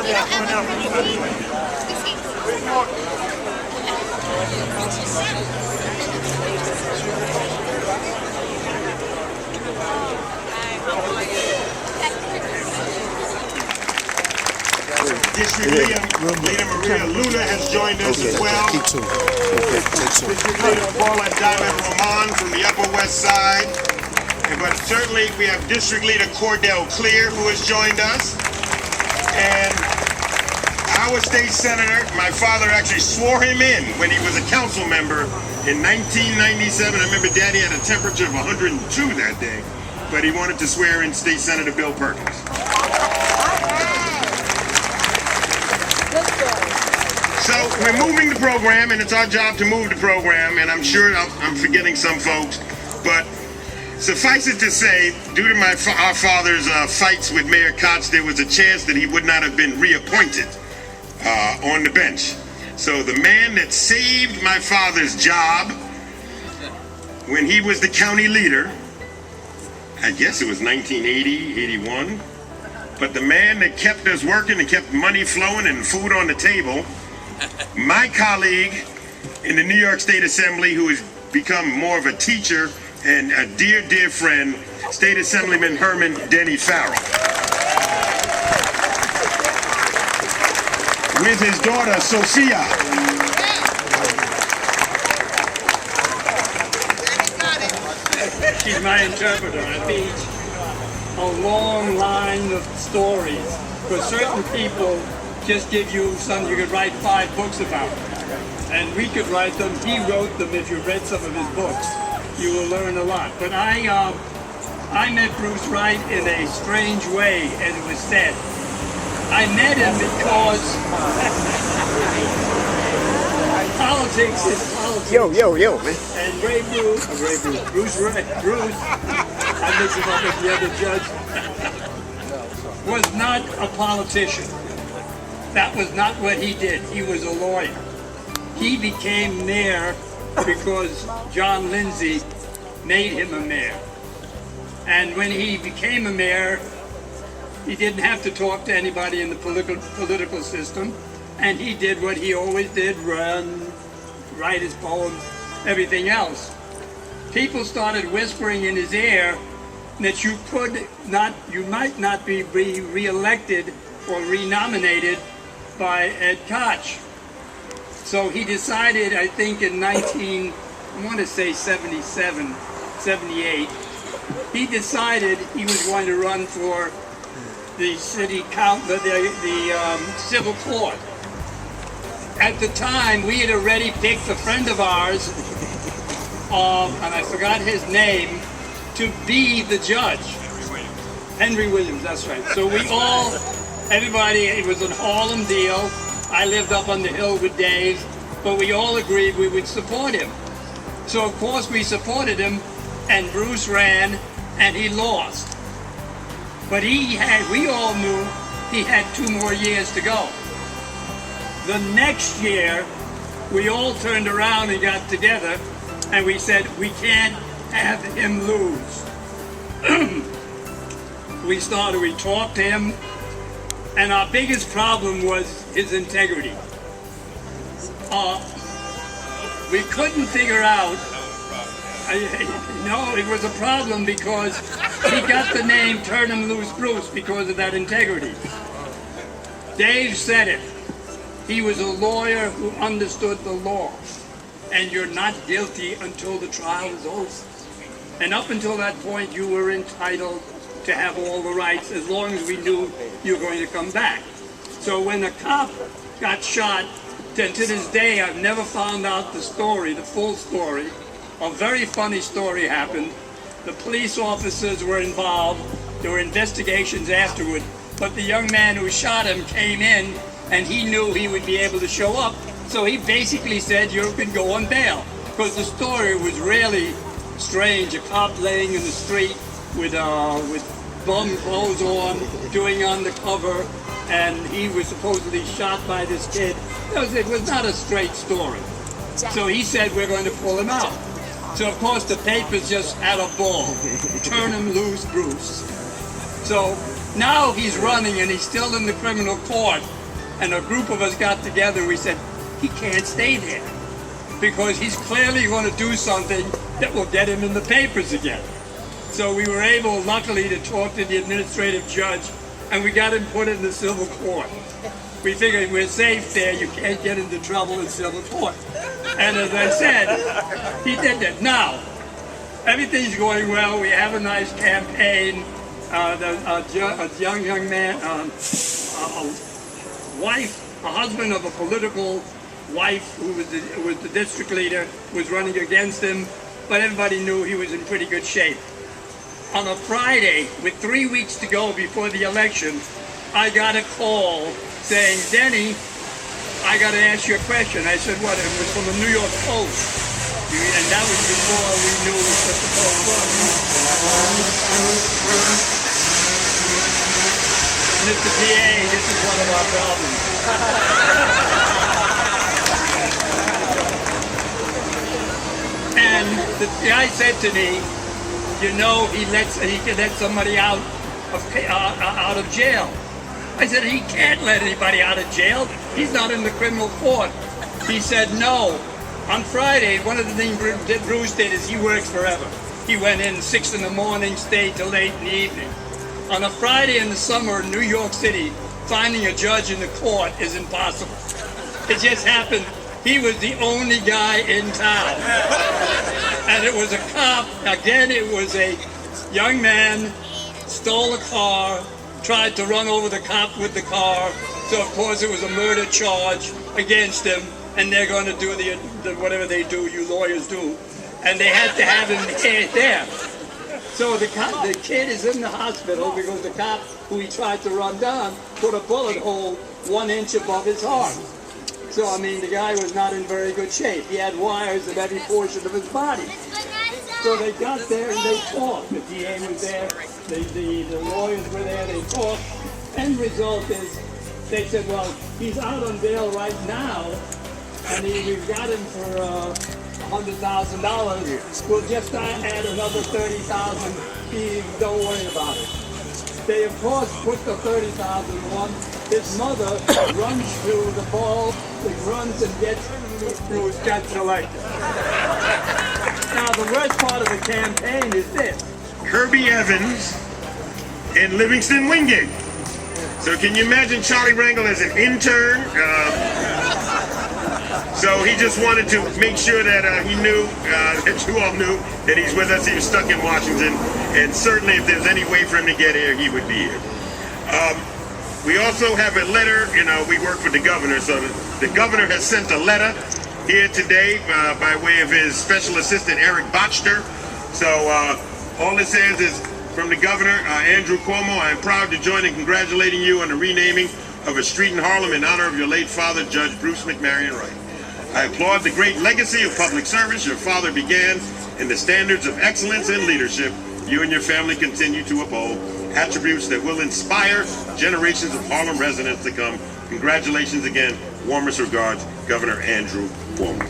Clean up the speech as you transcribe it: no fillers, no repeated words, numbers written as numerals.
District Leader Maria Luna has joined us as well. District Leader Paula Diamond Roman from the Upper West Side. But certainly we have District Leader Cordell Clear who has joined us. And our state senator, my father actually swore him in when he was a council member in 1997. I remember Daddy had a temperature of 102 that day, but he wanted to swear in State Senator Bill Perkins. So we're moving the program, and it's our job to move the program, and I'm sure I'm forgetting some folks, but suffice it to say, due to our father's fights with Mayor Koch, there was a chance that he would not have been reappointed on the bench. So the man that saved my father's job when he was the county leader, I guess it was 1980, 81, but the man that kept us working and kept money flowing and food on the table, my colleague in the New York State Assembly, who has become more of a teacher and a dear, dear friend, State Assemblyman Herman Denny Farrell. With his daughter, Sophia. She's my interpreter. I teach a long line of stories, because certain people just give you something you could write 5 books about. And we could write them. He wrote them. If you read some of his books, you will learn a lot. But I met Bruce Wright in a strange way, as it was said. I met him because politics is politics. Yo, man. And Bruce Wright, I mix him up with the other judge, was not a politician. That was not what he did. He was a lawyer. He became mayor because John Lindsay made him a mayor. And when he became a mayor, he didn't have to talk to anybody in the political system. And he did what he always did, run, write his poems, everything else. People started whispering in his ear that you might not be re-elected or renominated by Ed Koch. So he decided, I think in 77, 78, he decided he was going to run for the city council, the civil court. At the time, we had already picked a friend of ours, and I forgot his name, to be the judge. Henry Williams, that's right. So we all, everybody, it was a Harlem deal. I lived up on the hill with Dave, but we all agreed we would support him. So of course we supported him, and Bruce ran, and he lost. But we all knew he had 2 more years to go. The next year, we all turned around and got together, and we said, we can't have him lose. We talked to him, and our biggest problem was his integrity. We couldn't figure out, no, it was a problem because he got the name Turn Him Loose Bruce because of that integrity. Dave said it. He was a lawyer who understood the law. And you're not guilty until the trial is over. And up until that point, you were entitled to have all the rights as long as we knew you were going to come back. So when a cop got shot, to this day, I've never found out the story, the full story. A very funny story happened. The police officers were involved. There were investigations afterward. But the young man who shot him came in, and he knew he would be able to show up. So he basically said, you can go on bail. Because the story was really strange. A cop laying in the street with bum clothes on, doing undercover, and he was supposedly shot by this kid. It was not a straight story. So he said, we're going to pull him out. So of course the papers just had a ball. Turn him loose, Bruce. So now he's running and he's still in the criminal court. And a group of us got together and we said, he can't stay there because he's clearly going to do something that will get him in the papers again. So we were able, luckily, to talk to the administrative judge, and we got him put in the civil court. We figured we're safe there, you can't get into trouble in civil court. And as I said, he did that. Now, everything's going well, we have a nice campaign. A young man, a husband of a political wife who was the district leader, was running against him, but everybody knew he was in pretty good shape. On a Friday, with 3 weeks to go before the election, I got a call saying, Denny, I got to ask you a question. I said, what? It was from the New York Post. And that was before we knew what the Post was. Mr. PA, this is one of our problems. And the guy said to me, you know, he can let somebody out of jail. I said, he can't let anybody out of jail. He's not in the criminal court. He said, no. On Friday, one of the things Bruce did is he works forever. He went in 6 in the morning, stayed till late in the evening. On a Friday in the summer in New York City, finding a judge in the court is impossible. It just happened. He was the only guy in town. And it was a cop. Again, it was a young man, stole a car, tried to run over the cop with the car. So, of course, it was a murder charge against him. And they're going to do the whatever they do, you lawyers do. And they had to have him there. So the kid is in the hospital because the cop who he tried to run down put a bullet hole 1 inch above his heart. So, I mean, the guy was not in very good shape. He had wires in every portion of his body. So they got there and they talked. The DA was there, the lawyers were there, they talked. End result is, they said, well, he's out on bail right now, and we've got him for $100,000. We'll just add another $30,000. Don't worry about it. They, of course, put the $30,000 on. His mother runs through the ball, runs and gets Bruce gets elected. Now, the worst part of the campaign is this. Kirby Evans and Livingston Wingate. So can you imagine Charlie Rangel as an intern? So he just wanted to make sure that he knew, that you all knew that he's with us. He was stuck in Washington, and certainly if there's any way for him to get here, he would be here. We also have a letter, we work with the governor, so the governor has sent a letter here today by way of his special assistant, Eric Botchter. So all it says is, from the governor, Andrew Cuomo, I am proud to join in congratulating you on the renaming of a street in Harlem in honor of your late father, Judge Bruce McMarion Wright. I applaud the great legacy of public service your father began and the standards of excellence and leadership you and your family continue to uphold, attributes that will inspire generations of Harlem residents to come. Congratulations again. Warmest regards, Governor Andrew Cuomo.